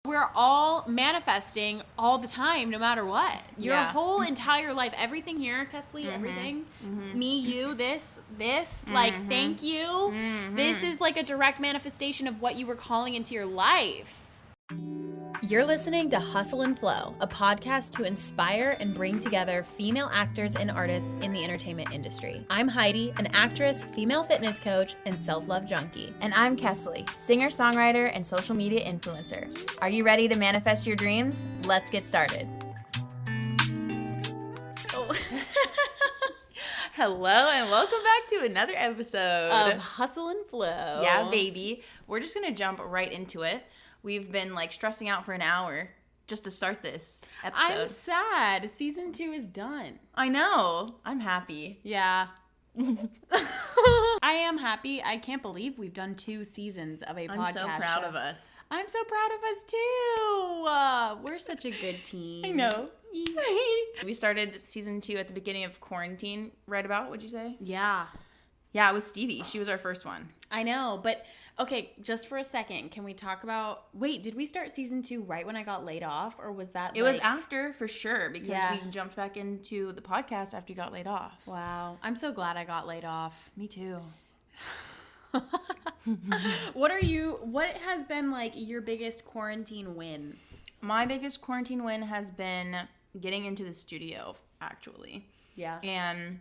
We're all manifesting all the time, no matter what. Your whole entire life, everything here, Kesley, everything, me, you, this, like, thank you. This is like a direct manifestation of what you were calling into your life. You're listening to Hustle and Flow, a podcast to inspire and bring together female actors and artists in the entertainment industry. I'm Heidi, an actress, female fitness coach, and self-love junkie. And I'm Kesley, singer-songwriter and social media influencer. Are you ready to manifest your dreams? Let's get started. Oh. Hello and welcome back to another episode of Hustle and Flow. Yeah, baby. We're just going to jump right into it. We've been like stressing out for an hour just to start this episode. I'm sad. Season 2 is done. I know. I'm happy. Yeah. I am happy. I can't believe we've done 2 seasons of a podcast. I'm so proud of us. I'm so proud of us too. We're such a good team. I know. We started season 2 at the beginning of quarantine, right about, would you say? Yeah. Yeah, it was Stevie. She was our first one. I know, but okay, just for a second, can we talk about, wait, did we start season 2 right when I got laid off, or was that It was after, for sure, because we jumped back into the podcast after you got laid off. Wow. I'm so glad I got laid off. Me too. What has been like your biggest quarantine win? My biggest quarantine win has been getting into the studio, actually. Yeah. And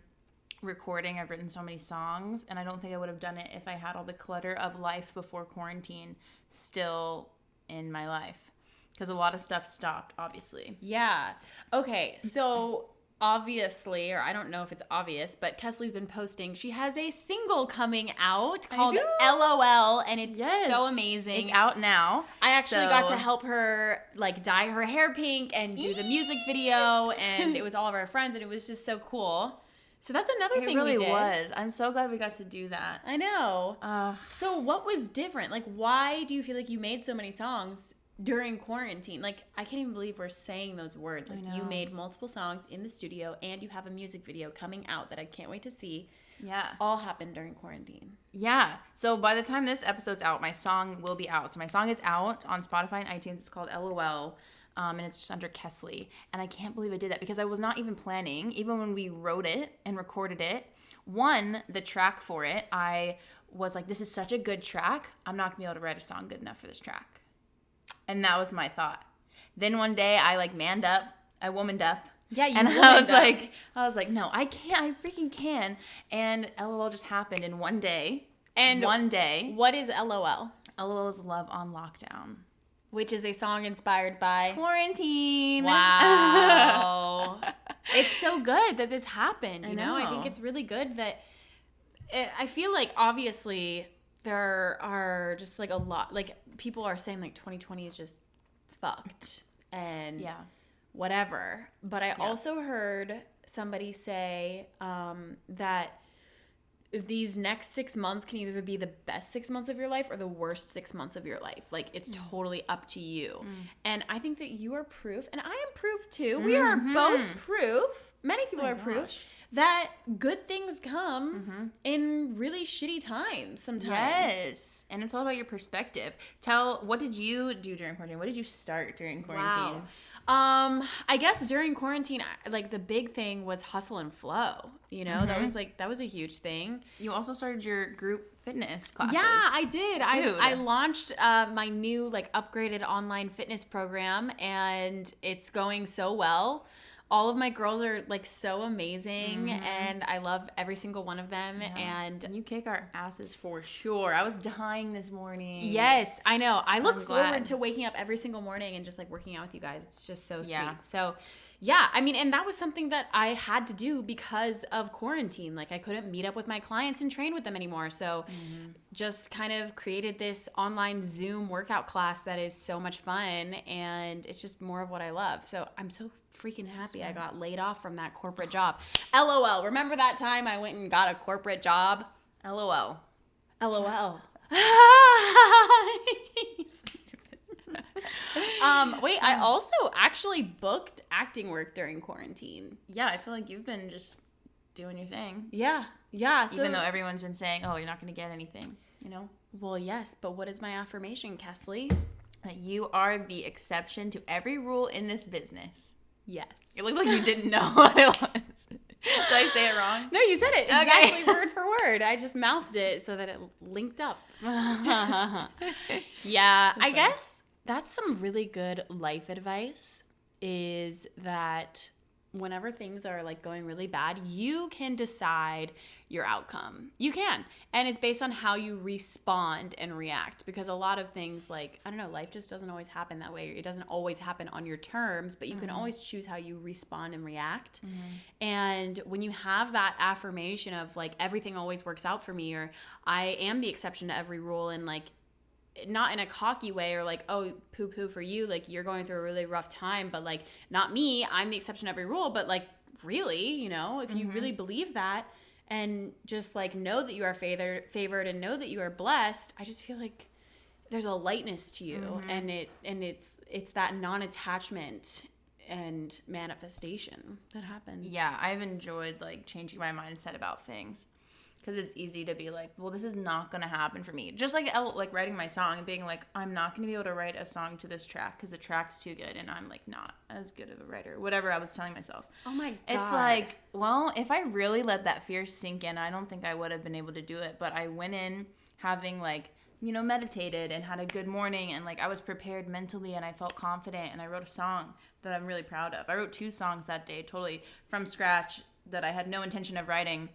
recording. I've written so many songs, and I don't think I would have done it if I had all the clutter of life before quarantine still in my life, because a lot of stuff stopped, obviously. Yeah. Okay, so obviously, or I don't know if it's obvious, but Kesley's been posting. She has a single coming out called LOL, and it's so amazing. It's out now. I actually got to help her like dye her hair pink and do the music video, and it was all of our friends, and it was just so cool. So that's another thing we did. It really was. I'm so glad we got to do that. I know. So what was different? Like, why do you feel like you made so many songs during quarantine? Like, I can't even believe we're saying those words. Like, you made multiple songs in the studio, and you have a music video coming out that I can't wait to see. Yeah. All happened during quarantine. Yeah. So by the time this episode's out, my song will be out. So my song is out on Spotify and iTunes. It's called LOL. And it's just under Kesley. And I can't believe I did that because I was not even planning. Even when we wrote it and recorded it, the track for it, I was like, this is such a good track. I'm not going to be able to write a song good enough for this track. And that was my thought. Then one day I like manned up. I womaned up. Yeah, you and I was like, no, I can't. I freaking can. And LOL just happened in one day. What is LOL? LOL is Love on Lockdown. Which is a song inspired by quarantine. Wow. It's so good that this happened, you know? I think it's really good that I feel like obviously there are just like a lot, like people are saying like 2020 is just fucked and whatever. But I also heard somebody say that these next 6 months can either be the best 6 months of your life or the worst 6 months of your life. Like, it's totally up to you. And I think that you are proof, and I am proof too. We are both proof. Many people are proof that good things come in really shitty times sometimes. Yes. And it's all about your perspective. What did you do during quarantine? What did you start during quarantine? Wow. I guess during quarantine, like the big thing was hustle and flow, you know, that was a huge thing. You also started your group fitness classes. Yeah, I did. I launched my new like upgraded online fitness program, and it's going so well. All of my girls are like so amazing, and I love every single one of them. Yeah. And you kick our asses for sure. I was dying this morning. Yes, I know. I look forward to waking up every single morning and just like working out with you guys. It's just so sweet. So yeah, I mean, and that was something that I had to do because of quarantine. Like I couldn't meet up with my clients and train with them anymore. So just kind of created this online Zoom workout class that is so much fun, and it's just more of what I love. So I'm so freaking happy I got laid off from that corporate job. LOL. Remember that time I went and got a corporate job? LOL. LOL. So stupid. Wait, I also actually booked acting work during quarantine. Yeah, I feel like you've been just doing your thing. Yeah. So, even though everyone's been saying, oh, you're not going to get anything, you know? Well, yes, but what is my affirmation, Kesley? that you are the exception to every rule in this business. Yes. It looked like you didn't know what it was. Did I say it wrong? No, you said it exactly word for word. I just mouthed it so that it linked up. Yeah, I guess that's some really good life advice, is that whenever things are like going really bad, you can decide your outcome. You can. And it's based on how you respond and react, because a lot of things, like, I don't know, life just doesn't always happen that way. It doesn't always happen on your terms, but you can always choose how you respond and react. And when you have that affirmation of like, everything always works out for me, or I am the exception to every rule, and like, not in a cocky way or like, oh, poo-poo for you, like you're going through a really rough time, but like, not me, I'm the exception to every rule. But like, really, you know, if you really believe that, and just like know that you are favored and know that you are blessed, I just feel like there's a lightness to you, and it's that non-attachment and manifestation that happens. Yeah, I've enjoyed like changing my mindset about things. Because it's easy to be like, well, this is not going to happen for me. Just like writing my song and being like, I'm not going to be able to write a song to this track because the track's too good and I'm like not as good of a writer. Whatever I was telling myself. Oh my God. It's like, well, if I really let that fear sink in, I don't think I would have been able to do it. But I went in having like, you know, meditated and had a good morning, and like I was prepared mentally and I felt confident, and I wrote a song that I'm really proud of. I wrote 2 songs that day totally from scratch that I had no intention of writing.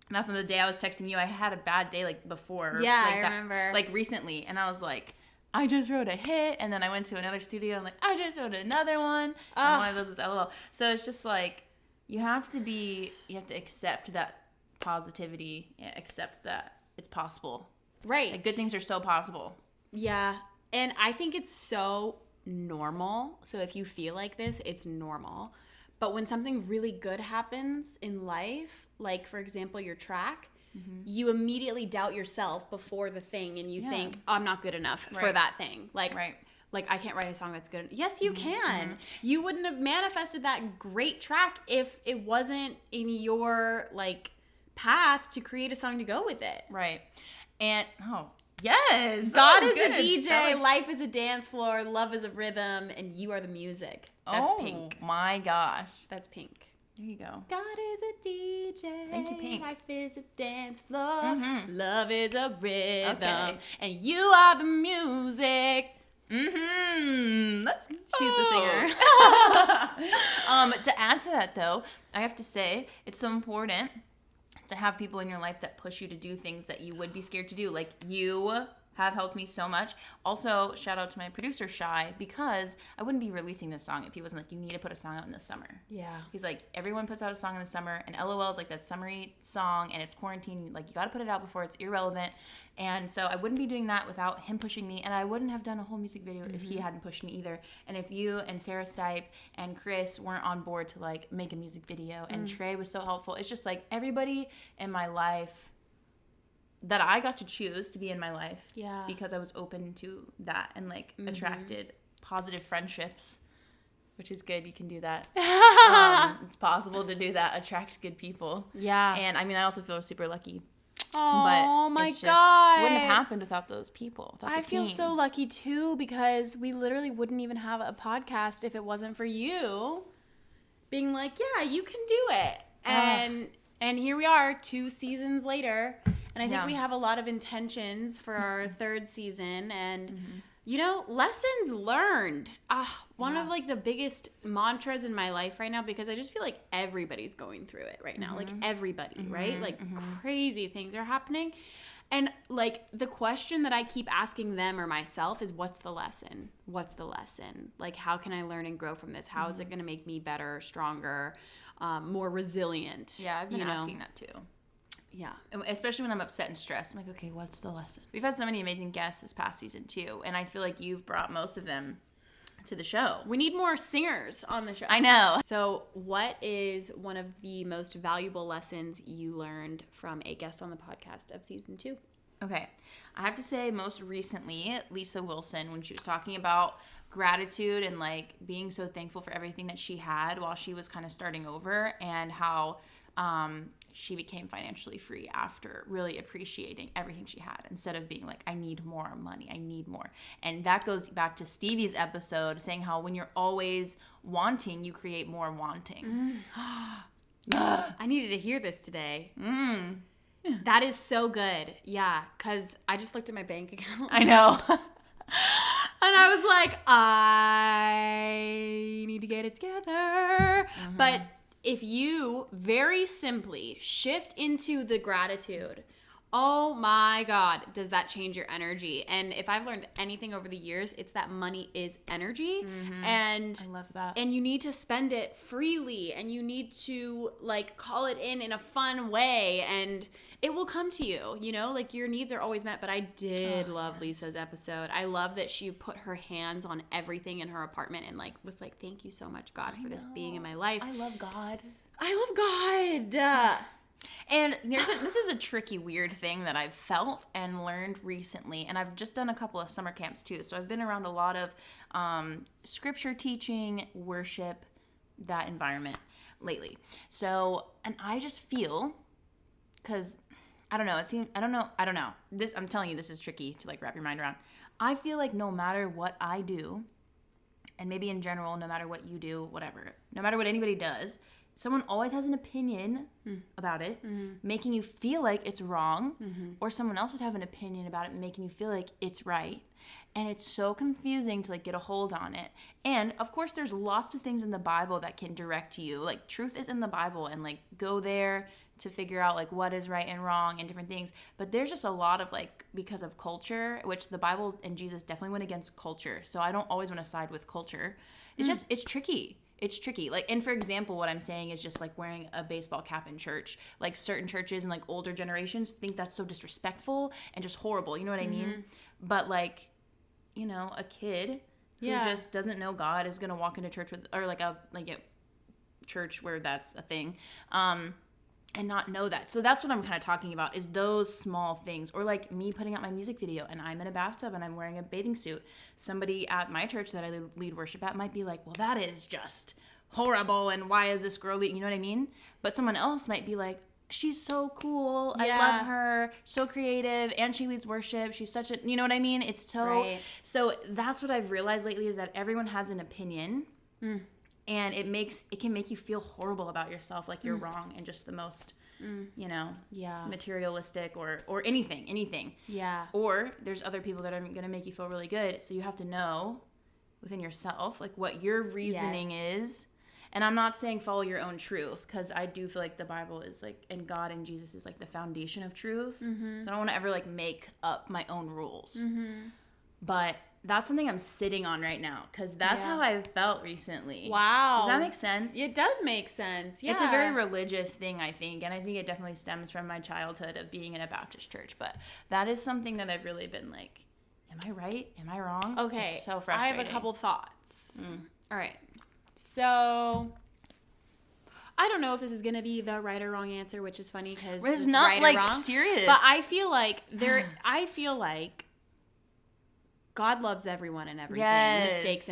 And that's when the day I was texting you, I had a bad day like before. Yeah, like I remember. Like recently. And I was like, I just wrote a hit. And then I went to another studio and like, I just wrote another one. And one of those was LOL. So it's just like, you have to accept that positivity, accept that it's possible. Right. Like, good things are so possible. Yeah. And I think it's so normal. So if you feel like this, it's normal. But when something really good happens in life, like, for example, your track, you immediately doubt yourself before the thing, and you think, I'm not good enough for that thing. Like, I can't write a song that's good. Yes, you can. You wouldn't have manifested that great track if it wasn't in your, like, path to create a song to go with it. Right. And, yes. God is a DJ, life is a dance floor, love is a rhythm, and you are the music. That's Pink. Oh my gosh. That's Pink. There you go. God is a DJ. Thank you, Pink. Life is a dance floor. Love is a rhythm. And you are the music. Let's go. She's the singer. To add to that, though, I have to say it's so important to have people in your life that push you to do things that you would be scared to do. Like, you have helped me so much. Also, shout out to my producer, Shy, because I wouldn't be releasing this song if he wasn't like, you need to put a song out in the summer. Yeah. He's like, everyone puts out a song in the summer, and LOL is like that summery song, and it's quarantine. Like, you got to put it out before it's irrelevant. And so I wouldn't be doing that without him pushing me, and I wouldn't have done a whole music video if he hadn't pushed me either. And if you and Sarah Stipe and Chris weren't on board to like make a music video, and Trey was so helpful, it's just like everybody in my life that I got to choose to be in my life, because I was open to that and like attracted positive friendships, which is good. You can do that. It's possible to do that, attract good people. Yeah. And I mean, I also feel super lucky. Oh my it's God. It wouldn't have happened without those people. Without I the feel team. so lucky too, because we literally wouldn't even have a podcast if it wasn't for you being like, yeah, you can do it. And here we are 2 seasons later. And I think we have a lot of intentions for our 3rd season. And, you know, lessons learned. One of, like, the biggest mantras in my life right now, because I just feel like everybody's going through it right now. Like, everybody, right? Like, crazy things are happening. And, like, the question that I keep asking them or myself is, what's the lesson? What's the lesson? Like, how can I learn and grow from this? How is it going to make me better, stronger, more resilient? Yeah, I've been asking that, too. Yeah. Especially when I'm upset and stressed. I'm like, okay, what's the lesson? We've had so many amazing guests this past season, too. And I feel like you've brought most of them to the show. We need more singers on the show. I know. So what is one of the most valuable lessons you learned from a guest on the podcast of season 2? Okay. I have to say, most recently, Lisa Wilson, when she was talking about gratitude and like being so thankful for everything that she had while she was kind of starting over, and how she became financially free after really appreciating everything she had instead of being like, I need more money, I need more. And that goes back to Stevie's episode saying how when you're always wanting, you create more wanting. I needed to hear this today. That is so good. Yeah, because I just looked at my bank account. I know. And I was like, I need to get it together. But if you very simply shift into the gratitude, oh my God, does that change your energy? And if I've learned anything over the years, it's that money is energy. And I love that. And you need to spend it freely, and you need to like call it in a fun way, and it will come to you, you know, like your needs are always met. But I did love Lisa's episode. I love that she put her hands on everything in her apartment and like was like, thank you so much, God, for this being in my life. I love God. I love God. And this is a tricky, weird thing that I've felt and learned recently. And I've just done a couple of summer camps too. So I've been around a lot of scripture teaching, worship, that environment lately. So, and I just feel, because I don't know. I don't know. This, I'm telling you, this is tricky to like wrap your mind around. I feel like no matter what I do, and maybe in general, no matter what you do, whatever, no matter what anybody does, someone always has an opinion about it, making you feel like it's wrong, or someone else would have an opinion about it, making you feel like it's right. And it's so confusing to like get a hold on it. And of course, there's lots of things in the Bible that can direct you. Like truth is in the Bible, and like go there to figure out like what is right and wrong and different things. But there's just a lot of like, because of culture, which the Bible and Jesus definitely went against culture. So I don't always want to side with culture. It's just, it's tricky. It's tricky. Like, and for example, what I'm saying is just like wearing a baseball cap in church. Like certain churches and like older generations think that's so disrespectful and just horrible. You know what I mean? But like, you know, a kid who just doesn't know God is going to walk into church with, or like a church where that's a thing, and not know that. So that's what I'm kind of talking about, is those small things. Or like me putting out my music video and I'm in a bathtub and I'm wearing a bathing suit. Somebody at my church that I lead worship at might be like, well, that is just horrible, and why is this girl, you know what I mean? But someone else might be like, she's so cool, I love her, so creative, and she leads worship, she's such a, you know what I mean? It's so Right. So that's what I've realized lately, is that everyone has an opinion. And it can make you feel horrible about yourself, like you're wrong, and just the most, you know, materialistic or anything. Yeah. Or there's other people that are going to make you feel really good. So you have to know within yourself, like what your reasoning is. And I'm not saying follow your own truth, because I do feel like the Bible is like, and God and Jesus is like the foundation of truth. So I don't want to ever like make up my own rules. But that's something I'm sitting on right now, because that's how I felt recently. Wow. Does that make sense? It does make sense. Yeah. It's a very religious thing, I think. And I think it definitely stems from my childhood of being in a Baptist church. But that is something that I've really been like, am I right? Am I wrong? Okay. It's so frustrating. I have a couple thoughts. All right. So I don't know if this is going to be the right or wrong answer, which is funny because it's it's not right like or wrong. serious. But I feel like God loves everyone and everything. Yes. Mistakes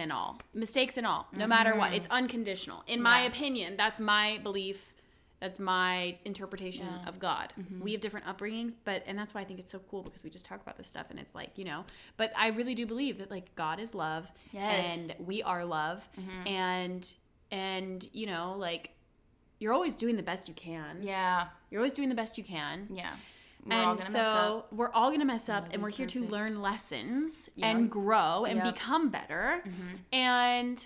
and all. No matter what. It's unconditional. In my opinion, that's my belief. That's my interpretation of God. We have different upbringings, and that's why I think it's so cool, because we just talk about this stuff and it's like, you know, but I really do believe that like God is love, and we are love, and you know, like you're always doing the best you can. Yeah. You're always doing the best you can. Yeah. We're all going to mess up, and we're here to learn lessons and grow and become better. And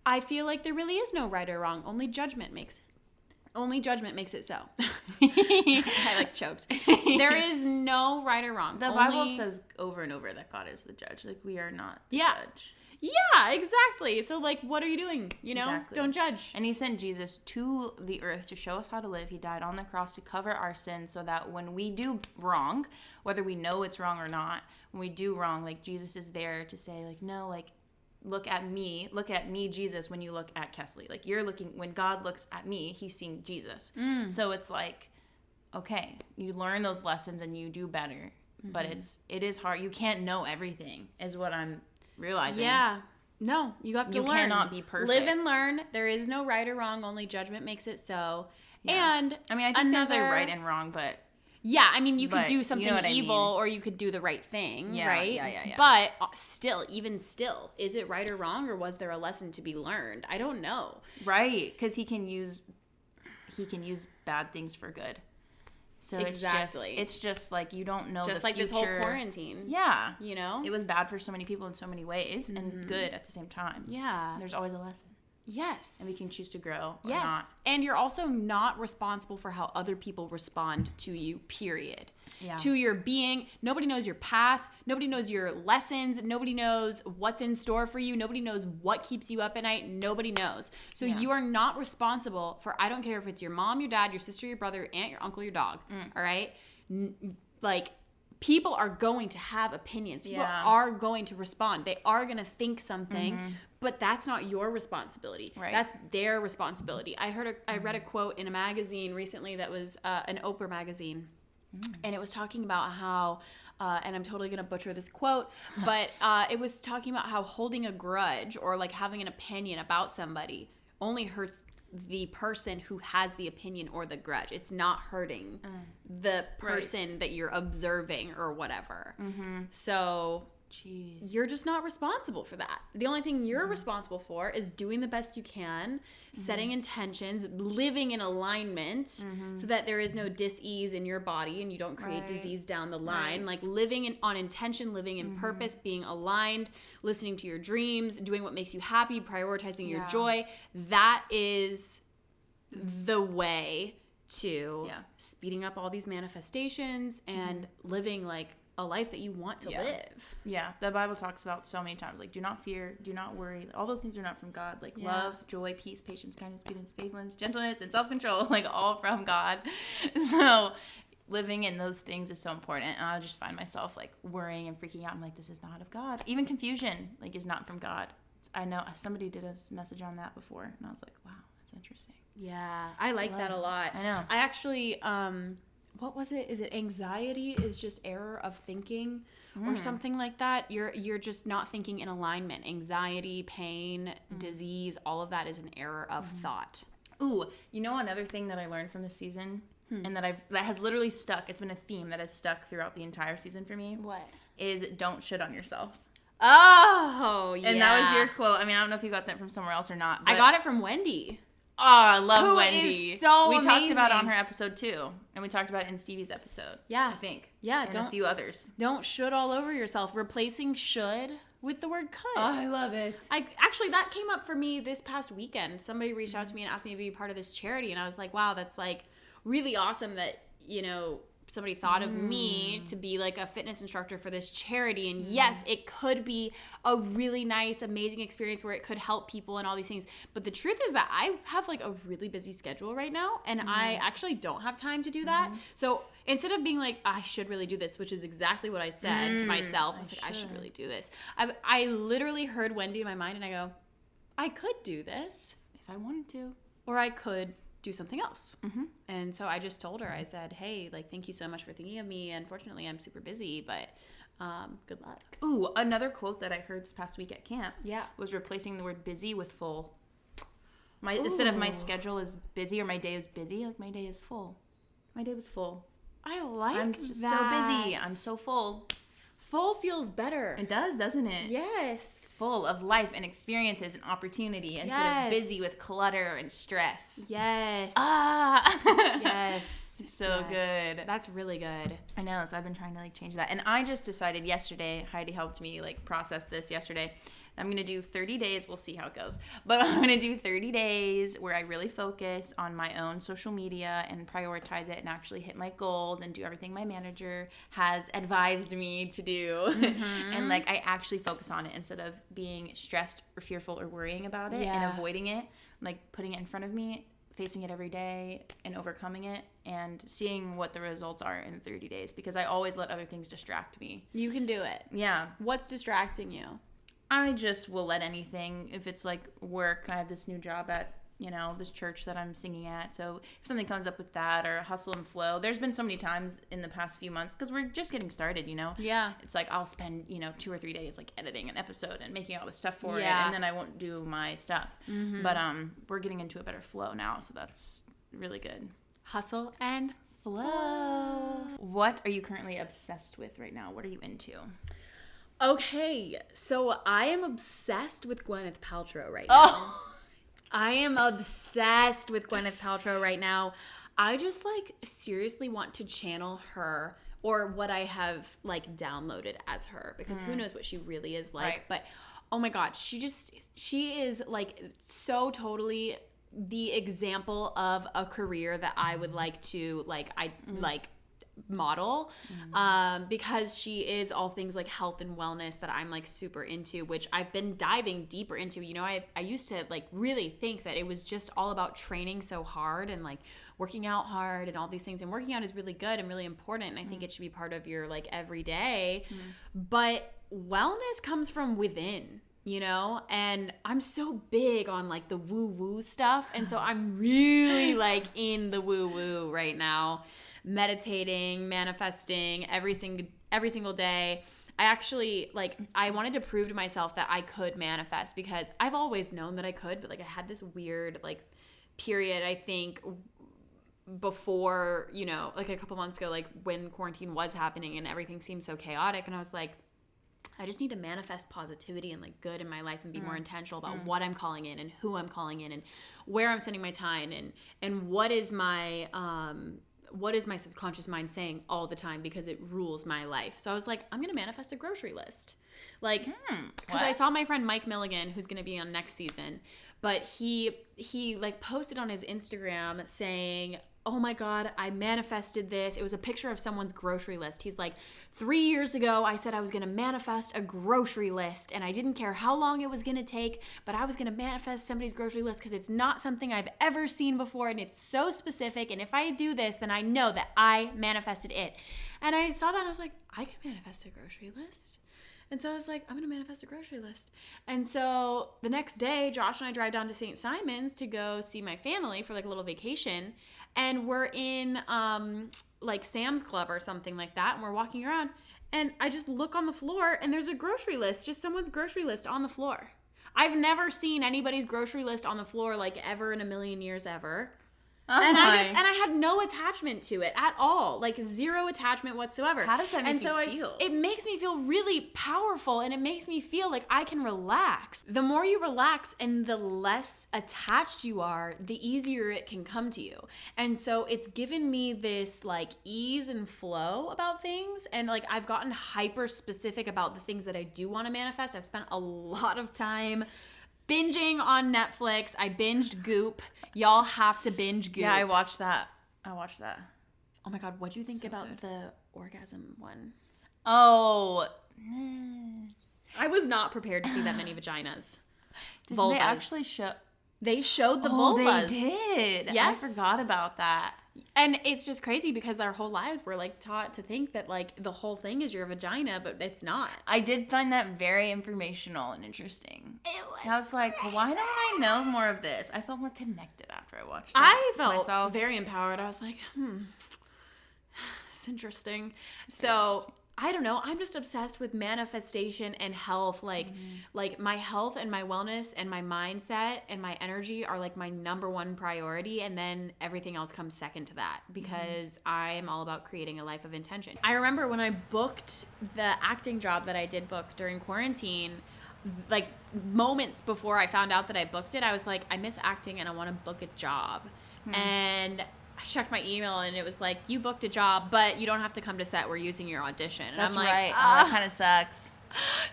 I feel like there really is no right or wrong. Only judgment makes it so. I like choked. There is no right or wrong. The Bible says over and over that God is the judge. Like, we are not the judge. Yeah, exactly. So, like, what are you doing? You know, don't judge. And he sent Jesus to the earth to show us how to live. He died on the cross to cover our sins, so that when we do wrong, whether we know it's wrong or not, when we do wrong, like, Jesus is there to say, like, no, like, look at me, Jesus, when you look at Kesley. Like, when God looks at me, he's seeing Jesus. So it's like, okay, you learn those lessons and you do better. But it is hard. You can't know everything, is what I'm realizing. Yeah. No, you have to learn. You cannot be perfect. Live and learn. There is no right or wrong. Only judgment makes it so. Yeah. And I mean, I think there's a right and wrong, but yeah, I mean, you could do something evil I mean. or you could do the right thing, yeah, right? Yeah. But even still, is it right or wrong, or was there a lesson to be learned? I don't know. Right, because he can use bad things for good. So exactly. It's just like you don't know just the like future. This whole quarantine. Yeah. You know? It was bad for so many people in so many ways and good at the same time. Yeah. There's always a lesson. Yes. And we can choose to grow or not. And you're also not responsible for how other people respond to you, period. Yeah. To your being. Nobody knows your path. Nobody knows your lessons. Nobody knows what's in store for you. Nobody knows what keeps you up at night. Nobody knows. So you are not responsible for, I don't care if it's your mom, your dad, your sister, your brother, your aunt, your uncle, your dog. All right? Like, people are going to have opinions. People are going to respond. They are going to think something, but that's not your responsibility. Right. That's their responsibility. I read a quote in a magazine recently that was an Oprah magazine, and it was talking about how, and I'm totally going to butcher this quote, but it was talking about how holding a grudge or like having an opinion about somebody only hurts the person who has the opinion or the grudge. It's not hurting the person that you're observing or whatever. So you're just not responsible for that. The only thing you're responsible for is doing the best you can, setting intentions, living in alignment so that there is no dis-ease in your body and you don't create disease down the line. Like living on intention, living in purpose, being aligned, listening to your dreams, doing what makes you happy, prioritizing your joy. That is the way to speeding up all these manifestations and living like a life that you want to live. Yeah, the Bible talks about so many times, like, do not fear, do not worry. All those things are not from God. Like love, joy, peace, patience, kindness, goodness, faithfulness, gentleness, and self-control, like all from God. So living in those things is so important. And I'll just find myself like worrying and freaking out. I'm like, this is not of God. Even confusion, like, is not from God. I know somebody did a message on that before, and I was like, wow, that's interesting. Yeah, I like that a lot. I know. I actually, what was it? Is it anxiety is just error of thinking or something like that? You're just not thinking in alignment. Anxiety, pain, disease, all of that is an error of thought. Ooh, you know another thing that I learned from this season and that has literally stuck. It's been a theme that has stuck throughout the entire season for me. What? Is don't shit on yourself. Oh, yeah. And that was your quote. I mean, I don't know if you got that from somewhere else or not. I got it from Wendy. Oh, I love Who Wendy. Is so we amazing. talked about it on her episode too, and we talked about it in Stevie's episode. Yeah, I think. Yeah, and a few others. Don't should all over yourself. Replacing should with the word could. Oh, I love it. Actually, that came up for me this past weekend. Somebody reached out to me and asked me to be part of this charity, and I was like, wow, that's like really awesome that somebody thought of me to be like a fitness instructor for this charity. And yes, it could be a really nice, amazing experience where it could help people and all these things. But the truth is that I have like a really busy schedule right now, and I actually don't have time to do that. So instead of being like, I should really do this, which is exactly what I said to myself, I was like, I should really do this. I literally heard Wendy in my mind, and I go, I could do this if I wanted to, or I could do something else. And so I just told her, I said, hey, like, thank you so much for thinking of me. Unfortunately, I'm super busy, but good luck. Ooh, another quote that I heard this past week at camp was replacing the word busy with full. Instead of my schedule is busy or my day is busy, like my day is full. My day was full. I like I'm that. so busy. I'm so full. Full feels better. It does, doesn't it? Yes. Full of life and experiences and opportunity instead of busy with clutter and stress. Yes. Yes. So good. That's really good. I know. So I've been trying to like change that. And I just decided yesterday, Heidi helped me like process this yesterday. I'm going to do 30 days. We'll see how it goes. But I'm going to do 30 days where I really focus on my own social media and prioritize it and actually hit my goals and do everything my manager has advised me to do. And like I actually focus on it instead of being stressed or fearful or worrying about it and avoiding it, like putting it in front of me, facing it every day and overcoming it and seeing what the results are in 30 days because I always let other things distract me. You can do it. Yeah. What's distracting you? I just will let anything, if it's like work, I have this new job at, this church that I'm singing at. So if something comes up with that or hustle and flow, there's been so many times in the past few months because we're just getting started, Yeah. It's like I'll spend, 2 or 3 days like editing an episode and making all the stuff for it. And then I won't do my stuff. But we're getting into a better flow now. So that's really good. Hustle and flow. What are you currently obsessed with right now? What are you into? Okay, so I am obsessed with Gwyneth Paltrow right now. Oh. I am obsessed with Gwyneth Paltrow right now. I just like seriously want to channel her, or what I have like downloaded as her, because who knows what she really is like. Right. But oh my God, she is like so totally the example of a career that I would like to model, because she is all things like health and wellness that I'm like super into, which I've been diving deeper into. You know, I used to like really think that it was just all about training so hard and like working out hard and all these things, and working out is really good and really important, and I think it should be part of your like everyday, but wellness comes from within, you know, and I'm so big on like the woo-woo stuff, and so I'm really like in the woo-woo right now, meditating, manifesting every single day. I actually I wanted to prove to myself that I could manifest, because I've always known that I could, but like I had this weird like period, I think, before, you know, like a couple months ago, like when quarantine was happening and everything seemed so chaotic, and I was like, I just need to manifest positivity and like good in my life and be more intentional about what I'm calling in and who I'm calling in and where I'm spending my time, and what is my subconscious mind saying all the time, because it rules my life. So I was like, I'm going to manifest a grocery list. Like, because I saw my friend Mike Milligan, who's going to be on next season, but he like posted on his Instagram saying, oh my God, I manifested this. It was a picture of someone's grocery list. He's like, 3 years ago, I said I was going to manifest a grocery list, and I didn't care how long it was going to take, but I was going to manifest somebody's grocery list because it's not something I've ever seen before, and it's so specific, and if I do this, then I know that I manifested it. And I saw that, and I was like, I can manifest a grocery list. And so I was like, I'm going to manifest a grocery list. And so the next day, Josh and I drive down to St. Simon's to go see my family for like a little vacation. And we're in like Sam's Club or something like that. And we're walking around. And I just look on the floor, and there's a grocery list, just someone's grocery list on the floor. I've never seen anybody's grocery list on the floor like ever in a million years ever. Oh, and I had no attachment to it at all, like zero attachment whatsoever. How does that make you feel? It makes me feel really powerful, and it makes me feel like I can relax. The more you relax and the less attached you are, the easier it can come to you. And so it's given me this like ease and flow about things, and like I've gotten hyper specific about the things that I do want to manifest. I've spent a lot of time binging on Netflix. I binged Goop. Y'all have to binge Goop. Yeah, I watched that. Oh my God, what'd you think about the orgasm one? Oh. I was not prepared to see that many vaginas. Did they actually show? They showed the vulvas. They did. Yes. I forgot about that. And it's just crazy, because our whole lives we're like taught to think that like the whole thing is your vagina, but it's not. I did find that very informational and interesting. I was like, why don't I know more of this? I felt more connected after I watched that. I felt very empowered. I was like, it's interesting. So I don't know. I'm just obsessed with manifestation and health. Like my health and my wellness and my mindset and my energy are like my number one priority. And then everything else comes second to that, because I am all about creating a life of intention. I remember when I booked the acting job that I did book during quarantine, like moments before I found out that I booked it, I was like, I miss acting and I want to book a job. And I checked my email, and it was like, you booked a job, but you don't have to come to set. We're using your audition. And That's I'm like, right. Oh, that kind of sucks.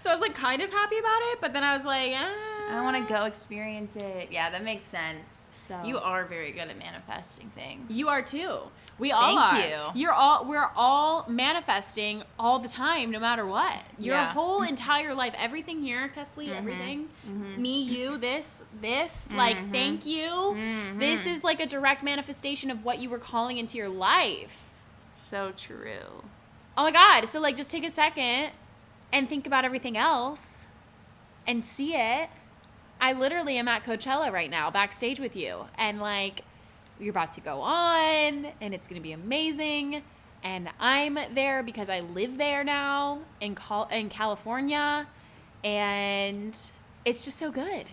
So I was like kind of happy about it, but then I was like, I want to go experience it. Yeah, that makes sense. So you are very good at manifesting things. You are too. We all are. Thank you. We're all manifesting all the time, no matter what. Your whole entire life, everything here, Kesley, everything, me, you, this, like, thank you. This is like a direct manifestation of what you were calling into your life. So true. Oh my God. So like, just take a second and think about everything else and see it. I literally am at Coachella right now, backstage with you, and like, you're about to go on, and it's going to be amazing, and I'm there because I live there now in California, and it's just so good.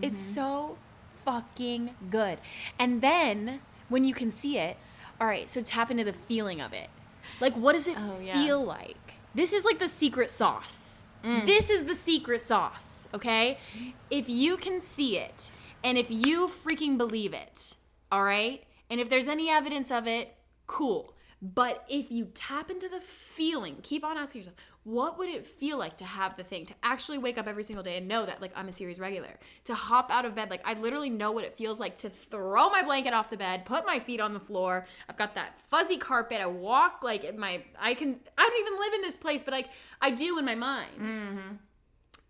It's so fucking good. And then when you can see it, all right, so tap into the feeling of it. Like, what does it feel like? This is like the secret sauce. This is the secret sauce, okay? If you can see it, and if you freaking believe it, all right? And if there's any evidence of it, cool. But if you tap into the feeling, keep on asking yourself, what would it feel like to have the thing, to actually wake up every single day and know that, like, I'm a series regular, to hop out of bed, like, I literally know what it feels like to throw my blanket off the bed, put my feet on the floor, I've got that fuzzy carpet, I walk, like, I don't even live in this place, but, like, I do in my mind.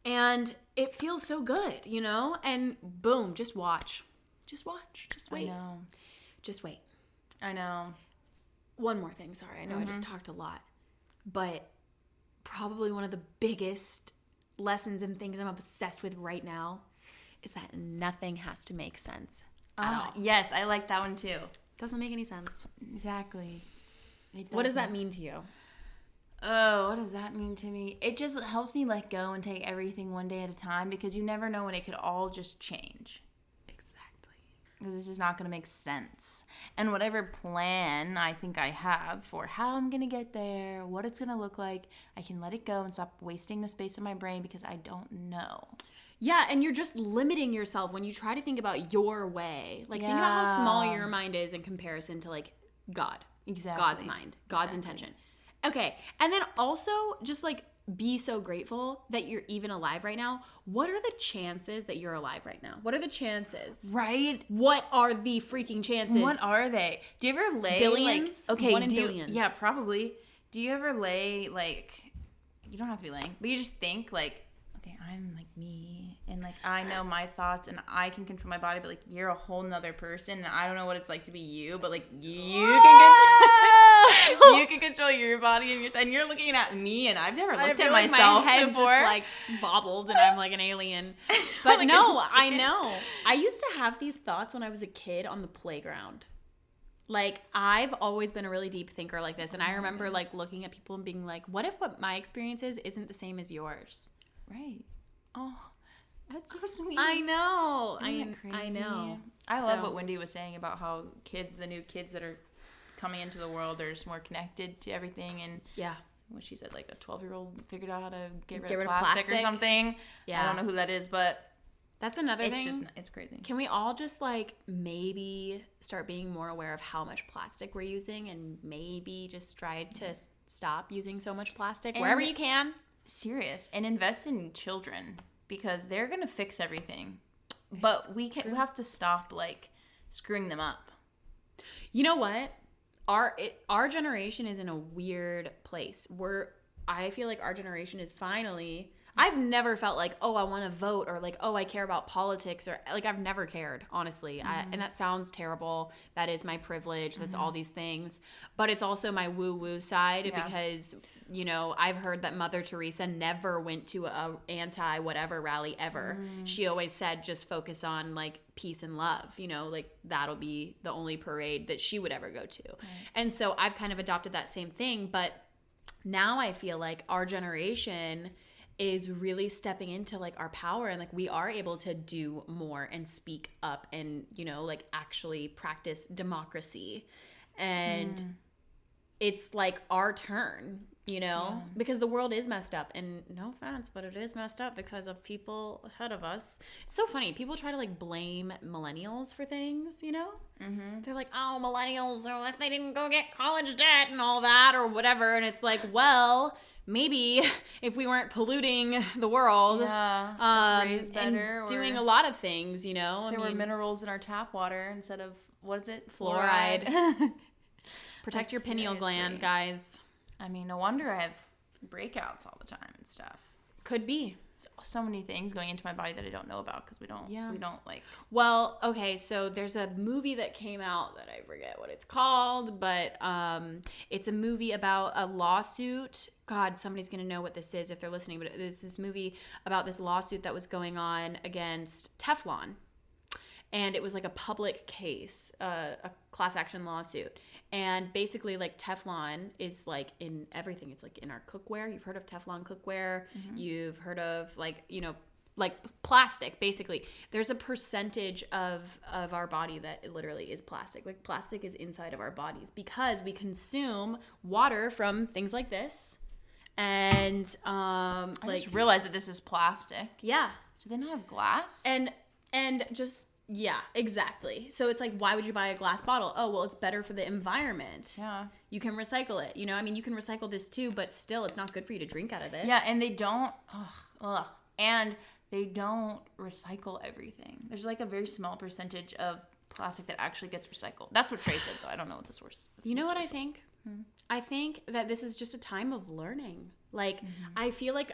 And it feels so good, you know? And boom, just watch. Just watch. Just wait. I know. Just wait. I know. One more thing, sorry. I know I just talked a lot. But probably one of the biggest lessons and things I'm obsessed with right now is that nothing has to make sense at all. Yes, I like that one too. Doesn't make any sense. Exactly. What does that mean to you? Oh, what does that mean to me? It just helps me let go and take everything one day at a time, because you never know when it could all just change. Because this is not going to make sense. And whatever plan I think I have for how I'm going to get there, what it's going to look like, I can let it go and stop wasting the space in my brain because I don't know. Yeah, and you're just limiting yourself when you try to think about your way. Like, think about how small your mind is in comparison to, like, God. Exactly. God's mind. God's intention. Okay, and then also just, like, be so grateful that you're even alive right now. What are the chances that you're alive right now? What are the chances? Right? What are the freaking chances? What are they? Do you ever lay billions? Like, okay, 1 in billions. Yeah, probably. Do you ever lay, like, you don't have to be laying, but you just think, like, okay, I'm like me, and like I know my thoughts and I can control my body, but like you're a whole nother person and I don't know what it's like to be you, but like you can control your body and you're looking at me, and I've never looked at myself my head before. Just like bobbled and I'm like an alien. But like no, I know. I used to have these thoughts when I was a kid on the playground. Like, I've always been a really deep thinker like this, and I remember like looking at people and being like, what if what my experience is isn't the same as yours? Right. Oh, that's so sweet. I know. Isn't that crazy? I know. I love what Wendy was saying about how the new kids that are coming into the world are just more connected to everything. And yeah, what she said, like a 12-year-old figured out how to get rid of plastic or something. Yeah. I don't know who that is, but that's another thing. It's crazy. Can we all just like maybe start being more aware of how much plastic we're using, and maybe just try to stop using so much plastic wherever you can? Serious. And invest in children, because they're going to fix everything. But we have to stop like screwing them up. You know what? Our generation is in a weird place. I feel like our generation is finally, I've never felt like, oh, I want to vote, or like, oh, I care about politics, or like I've never cared, honestly. And that sounds terrible. That is my privilege. That's all these things. But it's also my woo-woo side because, you know, I've heard that Mother Teresa never went to a anti-whatever rally ever. She always said just focus on like peace and love, you know, like that'll be the only parade that she would ever go to. Right. And so I've kind of adopted that same thing. But now I feel like our generation is really stepping into like our power, and like we are able to do more and speak up and, you know, like actually practice democracy. And it's like our turn, you know, because the world is messed up, and no offense, but it is messed up because of people ahead of us. It's so funny. People try to like blame millennials for things, you know? They're like, oh, millennials, or if they didn't go get college debt and all that or whatever. And it's like, well, maybe if we weren't polluting the world raise better, and doing a lot of things, you know? If there were minerals in our tap water instead of, what is it? Fluoride. Protect your pineal gland, guys. I mean, no wonder I have breakouts all the time and stuff. Could be. So many things going into my body that I don't know about because we don't like. Well, okay, so there's a movie that came out that I forget what it's called, but it's a movie about a lawsuit. God, somebody's going to know what this is if they're listening, but it's this movie about this lawsuit that was going on against Teflon. And it was like a public case, a class action lawsuit. And basically, like, Teflon is, like, in everything. It's, like, in our cookware. You've heard of Teflon cookware. You've heard of, like, you know, like plastic, basically. There's a percentage of our body that literally is plastic. Like plastic is inside of our bodies because we consume water from things like this. And I just realized that this is plastic. Yeah. Do they not have glass? And just, yeah, exactly. So it's like, why would you buy a glass bottle? Oh, well, it's better for the environment. Yeah. You can recycle it. You know, I mean, you can recycle this too, but still, it's not good for you to drink out of this. Yeah, and they don't, and they don't recycle everything. There's like a very small percentage of plastic that actually gets recycled. That's what Trey said, though. I don't know what the source. You know what I think? I think that this is just a time of learning. Like, I feel like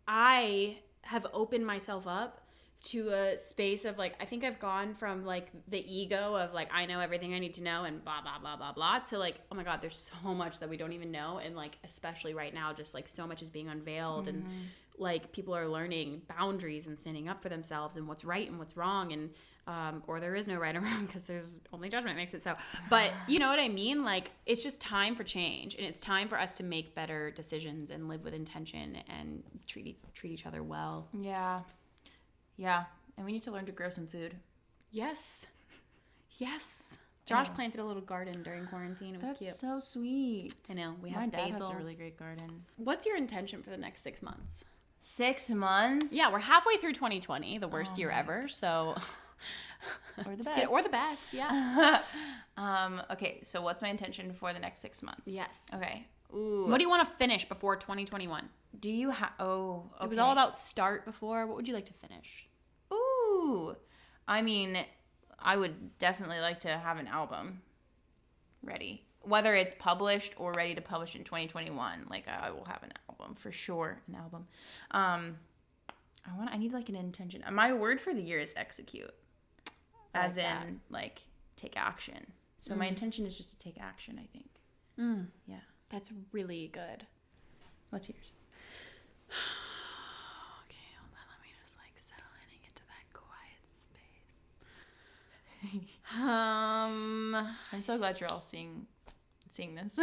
I have opened myself up to a space of like, I think I've gone from like the ego of like, I know everything I need to know and blah, blah, blah, blah, blah, to like, oh my God, there's so much that we don't even know. And like, especially right now, just like so much is being unveiled and like people are learning boundaries and standing up for themselves and what's right and what's wrong. And, or there is no right or wrong because there's only judgment makes it so. But you know what I mean? Like, it's just time for change and it's time for us to make better decisions and live with intention and treat each other well. Yeah. Yeah, and we need to learn to grow some food. Yes. Josh planted a little garden during quarantine. It was cute. That's so sweet. I know. We My have dad basil. has a really great garden. What's your intention for the next 6 months? 6 months? Yeah, we're halfway through 2020, the worst year ever. So, or the best. Or the best, yeah. Okay, so what's my intention for the next 6 months? Yes. Okay. Ooh. What do you want to finish before 2021? Do you have? Oh, okay. It was all about start before. What would you like to finish? Ooh. I mean, I would definitely like to have an album ready. Whether it's published or ready to publish in 2021, like I will have an album for sure. An album. I need like an intention. My word for the year is execute, as in like take action. So my intention is just to take action. I think. Yeah, that's really good. What's yours? Okay, hold on. Let me just like settle in and get to that quiet space. I'm so glad you're all seeing this.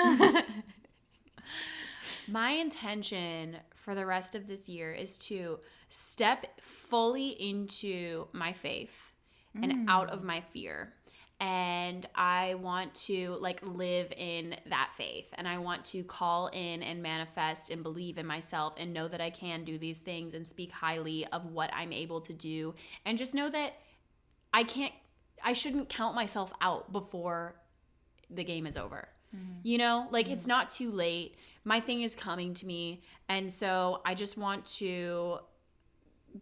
My intention for the rest of this year is to step fully into my faith and out of my fear. And I want to like live in that faith, and I want to call in and manifest and believe in myself and know that I can do these things and speak highly of what I'm able to do, and just know that I shouldn't count myself out before the game is over. You know, like it's not too late. My thing is coming to me. And so I just want to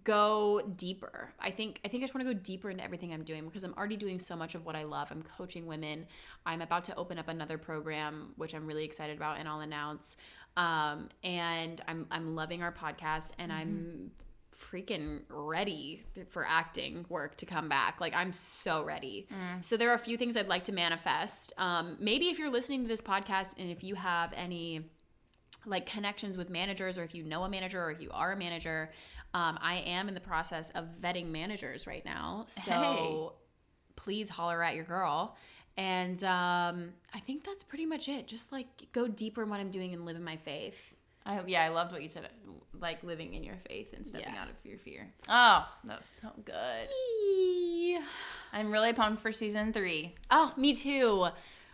go deeper. I think I just want to go deeper into everything I'm doing because I'm already doing so much of what I love. I'm coaching women. I'm about to open up another program, which I'm really excited about and I'll announce. And I'm loving our podcast, and I'm freaking ready for acting work to come back. Like, I'm so ready. So there are a few things I'd like to manifest. Maybe if you're listening to this podcast and if you have any like connections with managers, or if you know a manager, or if you are a manager, I am in the process of vetting managers right now. So please holler at your girl. And I think that's pretty much it. Just like go deeper in what I'm doing and live in my faith. I loved what you said, like living in your faith and stepping out of your fear. Oh, that was so good. I'm really pumped for season 3. Oh, me too.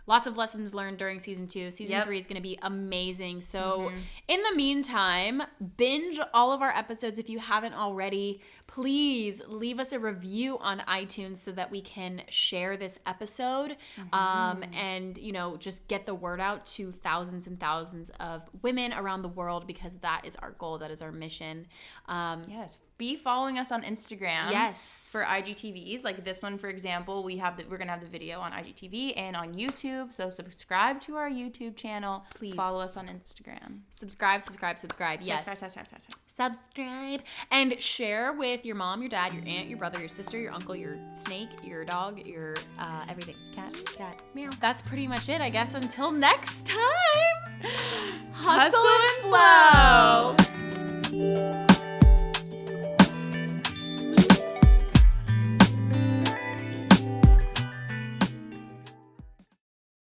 Lots of lessons learned during season 2. Season 3 is going to be amazing. So in the meantime, binge all of our episodes if you haven't already. Please leave us a review on iTunes so that we can share this episode and, you know, just get the word out to thousands and thousands of women around the world, because that is our goal. That is our mission. Yes. Be following us on Instagram. Yes. For IGTVs. Like this one, for example, we're going to have the video on IGTV and on YouTube. So subscribe to our YouTube channel. Please. Follow us on Instagram. Subscribe. Yes. Subscribe. And share with your mom, your dad, your aunt, your brother, your sister, your uncle, your snake, your dog, your everything. Cat, meow. That's pretty much it, I guess. Until next time. Hustle and flow.